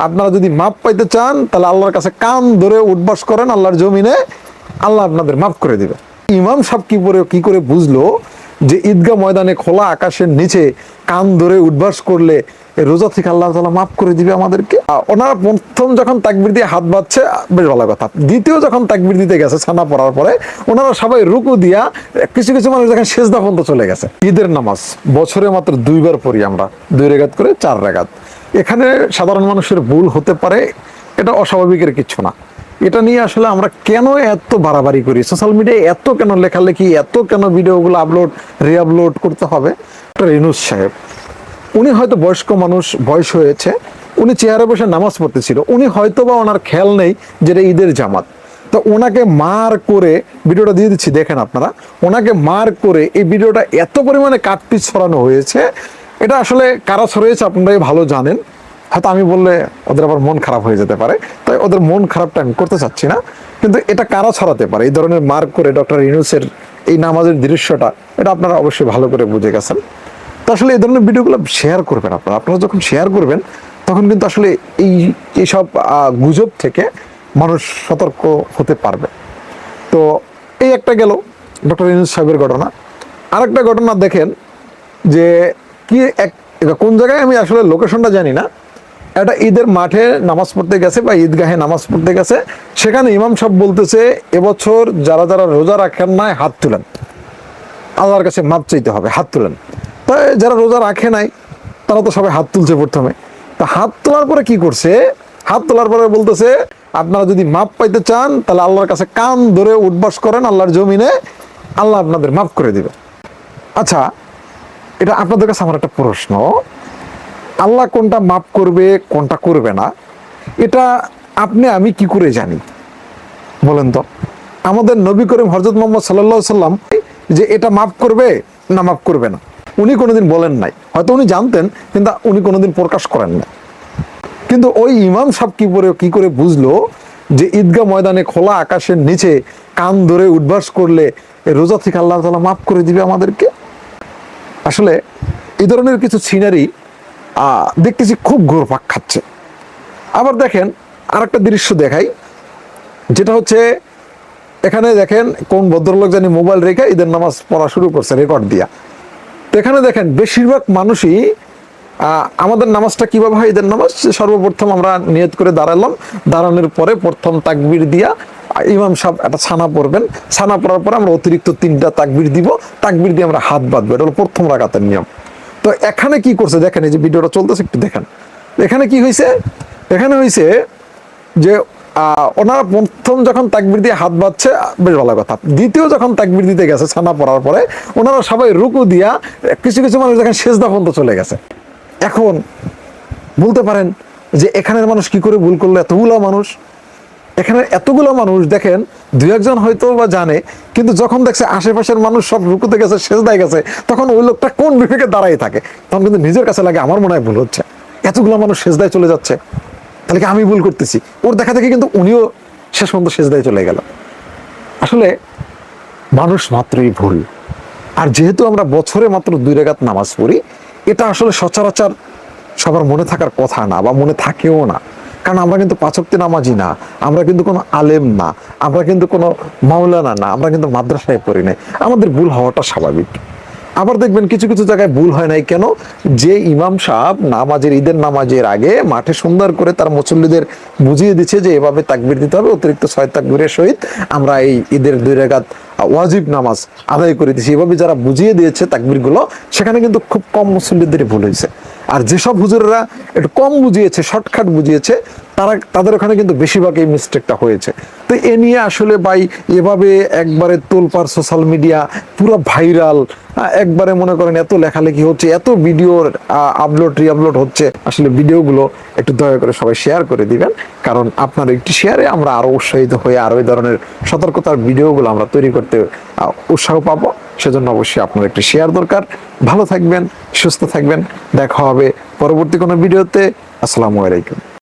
আপনারা যদি মাপ পাইতে চান তাহলে আল্লাহর কাছে কান ধরে উঠবাস করেন আল্লাহর জমিনে, আল্লাহ আপনাদের মাফ করে দিবে। ইমাম সাহেব কি করে বুঝলো যে ঈদগাহ ময়দানে খোলা আকাশের নিচে কান ধরে উঠবাস করলে রোজা থেকে আল্লাহ তাআলা মাফ করে দিবে আমাদেরকে? ওনারা প্রথম যখন তাকবীর দিয়ে হাত বাঁধছে বেশ ভালো কথা, দ্বিতীয় যখন তাকবীর দিতে গেছে ছানা পড়ার পরে ওনারা সবাই রুকু দিয়া, কিছু কিছু মানুষ যখন সেজদা পর্যন্ত চলে গেছে। ঈদের নামাজ বছরে মাত্র 2 বার পড়ি আমরা, 2 রাকাত করে 4 রাকাত। এখানে সাধারণ মানুষের ভুল হতে পারে, এটা অস্বাভাবিকের কিছু না। এটা নিয়ে আসলে আমরা কেন এত বাড়াবাড়ি করি, সোশ্যাল মিডিয়ায় এত কেন লেখালেখি, এত কেন ভিডিওগুলো আপলোড রিআপলোড করতে হবে? রিনুস সাহেব উনি হয়তো বয়স্ক মানুষ, বয়স হয়েছে, উনি চেয়ারে বসে নামাজ পড়তেছিল, উনি হয়তো বা ওনার খেয়াল নেই যেটা ঈদের জামাত, তো ওনাকে মার করে, ভিডিওটা দিয়ে দিচ্ছি দেখেন আপনারা, ওনাকে মার করে এই ভিডিওটা এত পরিমাণে কাটপিস ছড়ানো হয়েছে। এটা আসলে কারা ছড়িয়েছে আপনারাই ভালো জানেন, হয়তো আমি বললে ওদের আবার মন খারাপ হয়ে যেতে পারে, তাই ওদের মন খারাপটা আমি করতে চাচ্ছি না। কিন্তু এটা কারা ছড়াতে পারে এই ধরনের মার্ক করে ডক্টর ইউনূসের এই নামাজের দৃশ্যটা, এটা আপনারা অবশ্যই ভালো করে বুঝে গেছেন। তো আসলে এই ধরনের ভিডিওগুলো শেয়ার করবেন আপনারা, আপনারা যখন শেয়ার করবেন তখন কিন্তু আসলে এইসব গুজব থেকে মানুষ সতর্ক হতে পারবে। তো এই একটা গেল ডক্টর ইউনূস সাহেবের ঘটনা। আরেকটা ঘটনা দেখেন যে কি কোন জায়গায়, আমি আসলে লোকেশনটা জানি না, একটা ঈদের মাঠে নামাজ পড়তে গেছে বা ঈদগাহে নামাজ পড়তে গেছে, সেখানে ইমাম সাহেব বলতেছে এবছর যারা যারা রোজা রাখেন নাই হাত তুলেন, আল্লাহর কাছে মাপ চাইতে হবে, হাত তুলেন। তাই যারা রোজা রাখে নাই তারা তো সবাই হাত তুলছে প্রথমে। তা হাত তোলার পরে কি করছে, হাত তোলার পরে বলতেছে আপনারা যদি মাপ পাইতে চান তাহলে আল্লাহর কাছে কান ধরে উঠবাস করেন আল্লাহর জমিনে, আল্লাহ আপনাদের মাফ করে দিবে। আচ্ছা, এটা আপনাদের কাছে আমার একটা প্রশ্ন, আল্লাহ কোনটা মাফ করবে কোনটা করবে না এটা আপনি আমি কি করে জানি বলেন তো? আমাদের নবী করিম হযরত মুহাম্মদ সাল্লাল্লাহু আলাইহি সাল্লাম যে এটা মাফ করবে না মাফ করবে না উনি কোনোদিন বলেন নাই, হয়তো উনি জানতেন কিন্তু উনি কোনোদিন প্রকাশ করেন না। কিন্তু ওই ইমাম সাহেব কি করে বুঝলো যে ঈদগাহ ময়দানে খোলা আকাশের নিচে কান ধরে উঠবাস করলে রোজা থেকে আল্লাহ তাআলা মাফ করে দিবে আমাদেরকে? আসলে এই ধরনের কিছু সিনারি দেখতেছি খুব ঘুরপাক খাচ্ছে। আবার দেখেন আরেকটা দৃশ্য দেখাই, যেটা হচ্ছে এখানে দেখেন কোন ভদ্রলোক জানি মোবাইল রেখে ঈদের নামাজ পড়া শুরু করছে রেকর্ড দিয়া। তো এখানে দেখেন বেশিরভাগ মানুষই আমাদের নামাজটা কিভাবে হয়, ঈদের নামাজ সর্বপ্রথম আমরা নিয়ত করে দাঁড়ালাম, দাঁড়ানোর পরে প্রথম তাকবীর দিয়া ইমাম সাহেব একটা ছানা পড়বেন, ছানা পড়ার পরে আমরা অতিরিক্ত 3টা তাকবীর দিব, তাকবীর দিয়ে আমরা হাত বাঁধবো, এটা হলো প্রথম রাকাতের নিয়ম। তো এখানে কি করছে দেখেন, এই যে ভিডিওটা চলতেছে একটু দেখেন, এখানে কি হয়েছে, এখানে হয়েছে যে ওনারা প্রথম যখন তাকবীর দিয়ে হাত বাঁধছে বেশ ভালো কথা, দ্বিতীয় যখন তাকবীর দিতে গেছে ছানা পড়ার পরে ওনারা সবাই রুকু দিয়া, কিছু কিছু মানুষ যখন সেজদা পর্যন্ত চলে গেছে। এখন বলতে পারেন যে এখানের মানুষ কি করে ভুল করলো, এতগুলো মানুষ, এখানে এতগুলো মানুষ দেখেন 2-1 হয়তো বা জানে, কিন্তু যখন দেখছে আশেপাশের মানুষ সব রুকুতে গেছে, সেজদায় গেছে, তখন ওই লোকটা কোন বিবেকে দাঁড়াই থাকে, তখন কিন্তু নিজের কাছে লাগে আমার মনে হয় ভুল হচ্ছে, এতগুলো মানুষ সেজদায় চলে যাচ্ছে, তাহলে কি আমি ভুল করতেছি? ওর দেখা দেখে কিন্তু উনিও শেষ পর্যন্ত সেজদায় চলে গেল। আসলে মানুষ মাত্রই ভুল, আর যেহেতু আমরা বছরে মাত্র 2 রাকাত নামাজ পড়ি, এটা আসলে সচরাচর সবার মনে থাকার কথা না বা মনে থাকেও না, কারণ আমরা কিন্তু 5 ওয়াক্ত নামাজি না, আমরা কিন্তু কোনো আলেম না, আমরা কিন্তু কোনো মাওলানা না, আমরা কিন্তু মাদ্রাসায় পড়ি নাই, আমাদের ভুল হওয়াটা স্বাভাবিক। আবার দেখবেন কিছু কিছু জায়গায় ভুল হয় নাই কেন, যে ইমাম সাহেব নামাজের ঈদের নামাজের আগে মাঠে সুন্দর করে তার মুসল্লিদের বুঝিয়ে দিচ্ছে যে এভাবে তাকবীর দিতে হবে, অতিরিক্ত 6 তাকবীরের সহিত আমরা এই ঈদের 2 রাকাত ওয়াজিব নামাজ আদায় করে দিচ্ছি, এভাবে যারা বুঝিয়ে দিয়েছে তাকবীরগুলো, সেখানে কিন্তু খুব কম মুসল্লিদের ভুল হয়েছে। আর যেসব হুজুরেরা একটু কম বুঝিয়েছে, শর্টকাট বুঝিয়েছে, তাদের ওখানে কিন্তু বেশিরভাগ এই মিস্টেকটা হয়েছে। তো এ নিয়ে আসলে ভাই এভাবে একবারে তোলপাড় সোশ্যাল মিডিয়া পুরো ভাইরাল, একবারে মনে করেন এত লেখালেখি হচ্ছে, এত ভিডিওর আপলোড রিআপলোড হচ্ছে, আসলে ভিডিওগুলো একটু দয়া করে সবাই শেয়ার করে দিবেন, কারণ আপনার একটি শেয়ারে আমরা আরো উৎসাহিত হয়ে আরো এই ধরনের সতর্কতার ভিডিওগুলো আমরা তৈরি করতে উৎসাহ পাবো। সেজন্য অবশ্যই আপনার একটি শেয়ার দরকার। ভালো থাকবেন, সুস্থ থাকবেন, দেখা হবে পরবর্তী কোনো ভিডিওতে। আসসালামু আলাইকুম।